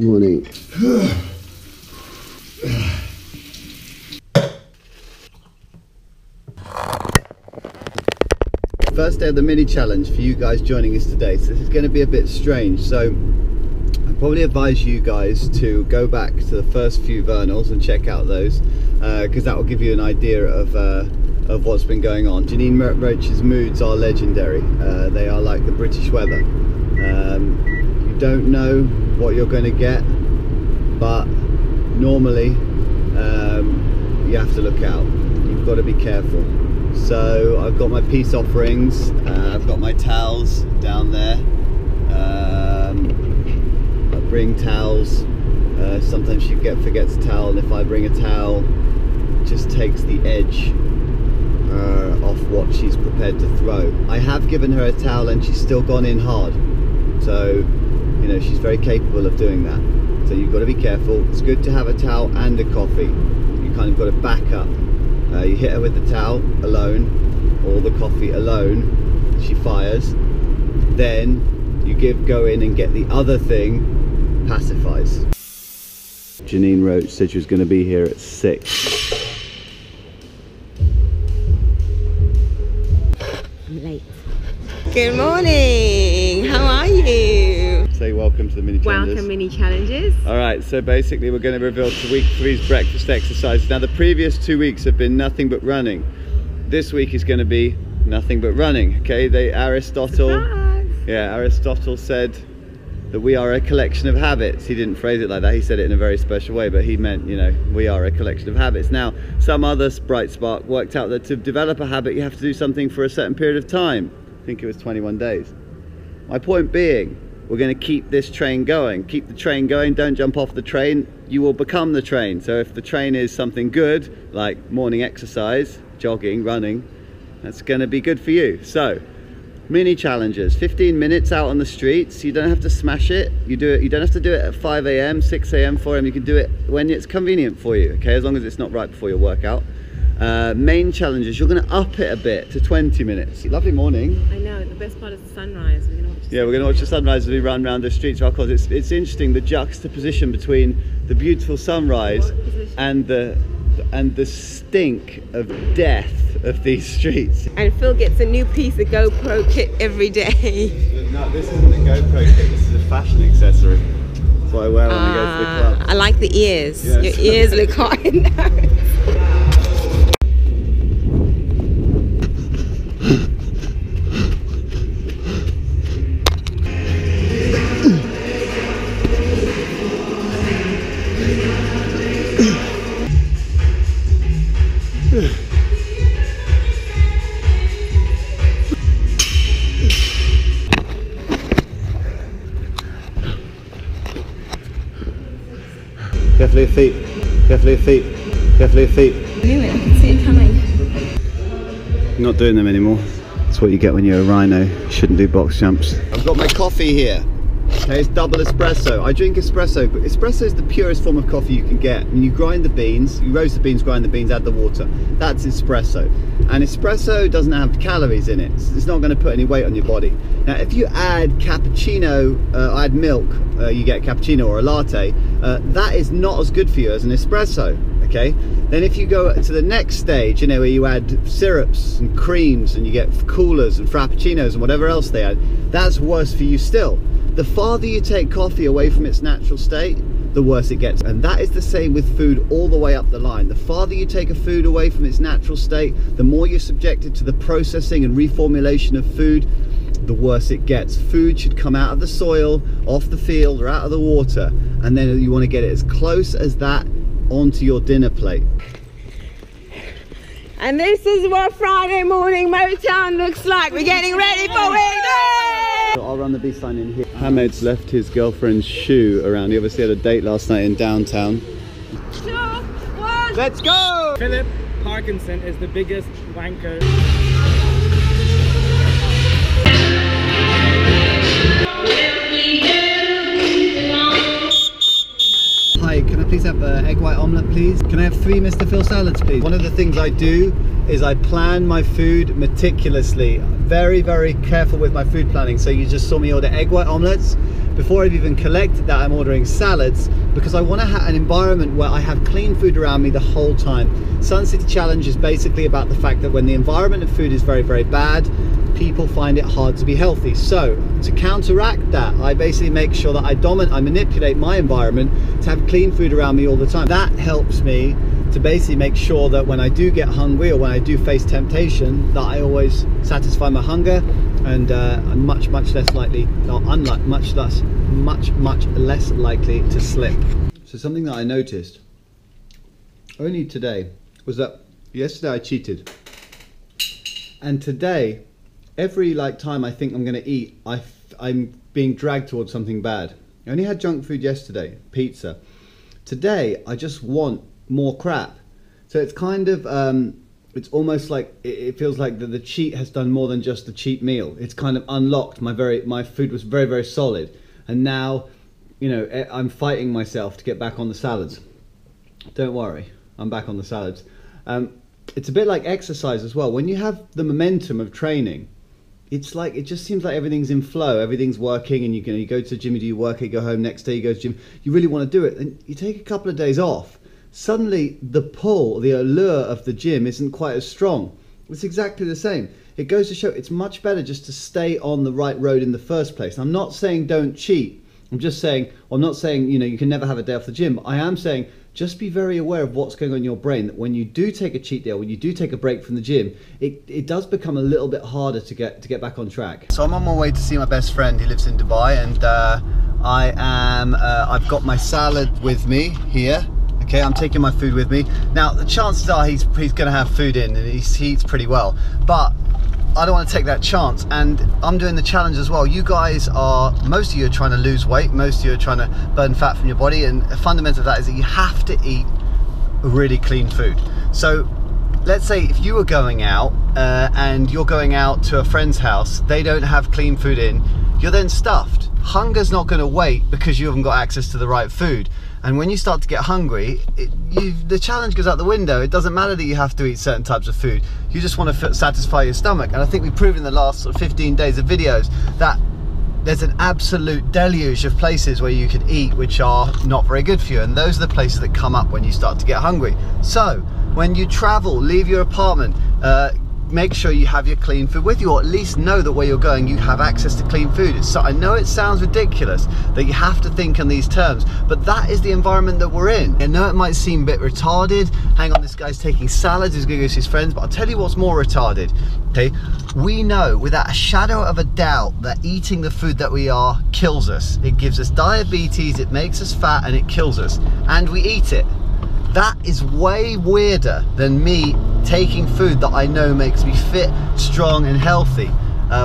Morning. First day of the mini challenge for you guys joining us today. So this is going to be a bit strange. So I probably advise you guys to go back to the first few Vournals and check out those, because that will give you an idea of what's been going on. Janine Roach's moods are legendary. They are like the British weather. You don't know what you're going to get, but normally you have to look out. You've got to be careful. So I've got my peace offerings, I've got my towels down there. I bring towels. Sometimes she forgets a towel, and if I bring a towel, it just takes the edge off what she's prepared to throw. I have given her a towel and she's still gone in hard. So, you know, she's very capable of doing that. So you've got to be careful. It's good to have a towel and a coffee. You kind of got to back up. You hit her with the towel alone, or the coffee alone, she fires. Then you go in and get the other thing, pacifies. Janine Roach said she was going to be here at 6. I'm late. Good morning, how are you? Say welcome to the mini challenges. Welcome mini challenges. All right, so basically we're going to reveal to week 3's breakfast exercises. Now the previous 2 weeks have been nothing but running. This week is going to be nothing but running. Okay, Aristotle said that we are a collection of habits. He didn't phrase it like that, he said it in a very special way, but he meant, you know, we are a collection of habits. Now some other bright spark worked out that to develop a habit you have to do something for a certain period of time. I think it was 21 days. My point being, we're going to keep this train going. Keep the train going, don't jump off the train. You will become the train. So if the train is something good, like morning exercise, jogging, running, that's going to be good for you. So, mini challenges, 15 minutes out on the streets. You don't have to smash it. You don't have to do it at 5 AM, 6 AM, 4 AM. You can do it when it's convenient for you, okay? As long as it's not right before your workout. Main challenges, you're going to up it a bit to 20 minutes. Lovely morning. I know, the best part is the sunrise. We're going to watch the sunrise as we run around the streets of Alcos. It's interesting, the juxtaposition between the beautiful sunrise and the stink of death of these streets. And Phil gets a new piece of GoPro kit every day. No, this isn't a GoPro kit, this is a fashion accessory. That's what I wear when I go to the club. I like the ears. Yes. Your ears look quite nice. Carefully your feet, carefully your feet, carefully your feet. I knew it, I could see it coming. Not doing them anymore. That's what you get when you're a rhino. You shouldn't do box jumps. I've got my coffee here. Okay, it's double espresso. I drink espresso, but espresso is the purest form of coffee you can get. And you grind the beans, you roast the beans, grind the beans, add the water. That's espresso. And espresso doesn't have calories in it. It's not going to put any weight on your body. Now, if you add cappuccino, add milk, you get a cappuccino or a latte, that is not as good for you as an espresso, okay? Then if you go to the next stage, you know, where you add syrups and creams and you get coolers and frappuccinos and whatever else they add, that's worse for you still. The farther you take coffee away from its natural state, the worse it gets. And that is the same with food all the way up the line. The farther you take a food away from its natural state, the more you're subjected to the processing and reformulation of food, the worse it gets. Food should come out of the soil, off the field, or out of the water, and then you want to get it as close as that onto your dinner plate. And this is what Friday morning Motown looks like. We're getting ready for it. I'll run the B sign in here. Hamed's left his girlfriend's shoe around. He obviously had a date last night in downtown. 2, 1. Let's go! Philip Parkinson is the biggest wanker. Hi, can I please have an egg white omelette, please? Can I have 3 Mr. Phil salads, please? One of the things I do is I plan my food meticulously. Very, very careful with my food planning. So you just saw me order egg white omelettes, before I've even collected that, I'm ordering salads because I want to have an environment where I have clean food around me the whole time. Sun City Challenge is basically about the fact that when the environment of food is very, very bad, people find it hard to be healthy. So to counteract that, I basically make sure that I manipulate my environment to have clean food around me all the time. That helps me to basically make sure that when I do get hungry or when I do face temptation, that I always satisfy my hunger, and I'm much less likely, or much less likely to slip. So something that I noticed only today was that yesterday I cheated, and today every time I think I'm going to eat, I'm being dragged towards something bad. I only had junk food yesterday, pizza. Today I just want more crap. So it's kind of it's almost like it feels like the cheat has done more than just the cheap meal. It's kind of unlocked my food was very, very solid, and now, you know, I'm fighting myself to get back on the salads. Don't worry, I'm back on the salads. It's a bit like exercise as well. When you have the momentum of training, it's like, it just seems like everything's in flow, everything's working, and you go to the gym, you do your work, you go home, next day you go to the gym, you really want to do it, and you take a couple of days off. Suddenly the pull, the allure of the gym isn't quite as strong. It's exactly the same. It goes to show it's much better just to stay on the right road in the first place. I'm not saying don't cheat. I'm just saying, well, I'm not saying, you know, you can never have a day off the gym. I am saying just be very aware of what's going on in your brain, that when you do take a cheat day, or when you do take a break from the gym, it does become a little bit harder to get back on track. So I'm on my way to see my best friend. He lives in Dubai, and I've got my salad with me here. Okay, I'm taking my food with me. Now, the chances are he's going to have food in, and he eats pretty well. But I don't want to take that chance, and I'm doing the challenge as well. You guys are, most of you are trying to lose weight, most of you are trying to burn fat from your body, and a fundamental of that is that you have to eat really clean food. So let's say if you were going out and you're going out to a friend's house, they don't have clean food in, you're then stuffed. Hunger's not going to wait because you haven't got access to the right food. And when you start to get hungry, the challenge goes out the window. It doesn't matter that you have to eat certain types of food. You just want to satisfy your stomach. And I think we've proven in the last sort of 15 days of videos that there's an absolute deluge of places where you can eat which are not very good for you. And those are the places that come up when you start to get hungry. So when you travel, leave your apartment, make sure you have your clean food with you, or at least know that where you're going you have access to clean food. So I know it sounds ridiculous that you have to think in these terms, but that is the environment that we're in. I know it might seem a bit retarded. Hang on, this guy's taking salads, he's going to go to his friends, but I'll tell you what's more retarded. Okay, we know without a shadow of a doubt that eating the food that we are kills us. It gives us diabetes, it makes us fat, and it kills us, and we eat it. That is way weirder than me taking food that I know makes me fit, strong and healthy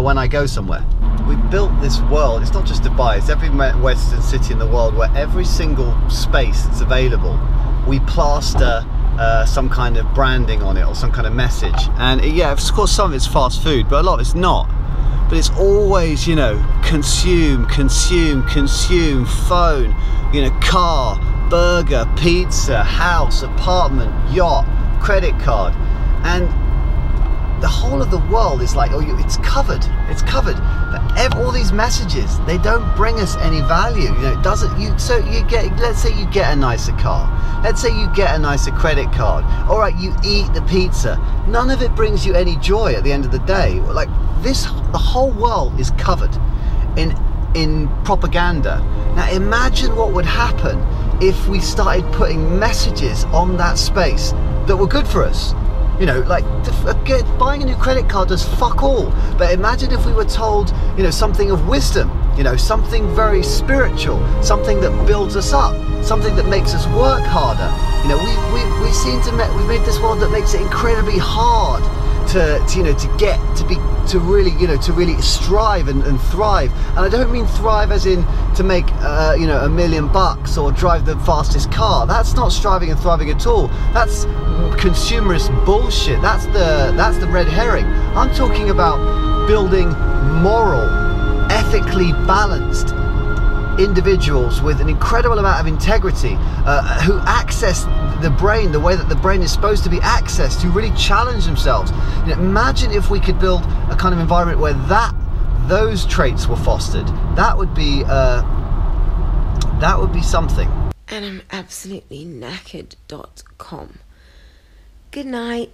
when I go somewhere. We built this world, it's not just Dubai, it's every Western city in the world where every single space that's available, we plaster some kind of branding on it or some kind of message. And yeah, of course some of it's fast food, but a lot of it's not. But it's always, you know, consume, consume, consume, phone, you know, car, burger, pizza, house, apartment, yacht, credit card. And the whole of the world is like, oh, it's covered, it's covered. But all these messages, they don't bring us any value. You know, it doesn't. So you get, let's say you get a nicer car, let's say you get a nicer credit card. All right, you eat the pizza. None of it brings you any joy at the end of the day. Like this, the whole world is covered in propaganda. Now imagine what would happen if we started putting messages on that space that were good for us. You know, like buying a new credit card does fuck all. But imagine if we were told, you know, something of wisdom, you know, something very spiritual, something that builds us up, something that makes us work harder. You know, we seem to we've made this world that makes it incredibly hard to really strive and thrive. And I don't mean thrive as in to make you know, $1 million or drive the fastest car. That's not striving and thriving at all. That's consumerist bullshit. That's the red herring. I'm talking about building moral, ethically balanced individuals with an incredible amount of integrity, who access the brain the way that the brain is supposed to be accessed, to really challenge themselves. You know, imagine if we could build a kind of environment where those traits were fostered. That would be That would be something. And I'm absolutely knackered.com. Good night.